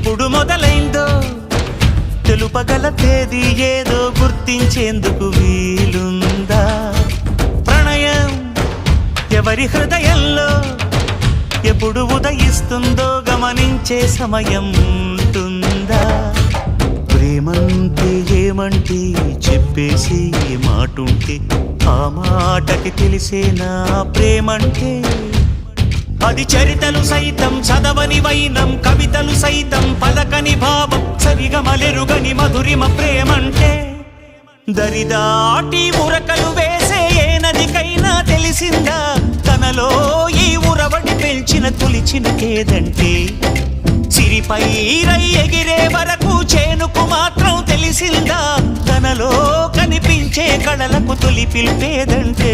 ఎప్పుడు మొదలైందో తెలుపగల తేదీ ఏదో గుర్తించేందుకు వీలుందా? ప్రణయం ఎవరి హృదయంలో ఎప్పుడు ఉదయిస్తుందో గమనించే సమయం ఉంటుందా? ప్రేమంటే ఏమంటే చెప్పేసి మాటుంటే ఆ మాటకి తెలిసేనా ప్రేమంటే? అది చరితలు సైతం చదవని వైనం, కవితలు సైతం పలకని భావం, సరిగమలెరుగని మధురిమ ప్రేమంటే. దరిదాటి ఉరకలు వేసే ఏ నదికైనా తెలిసిందా తనలో ఈ ఉరవడి పెంచిన తొలిచిన కేదంటే? సిరిపై రై ఎగిరే వరకు చేనుకు మాత్రం తెలిసిందా తనలో కనిపించే కళలకు తొలి పిలిపేదంటే?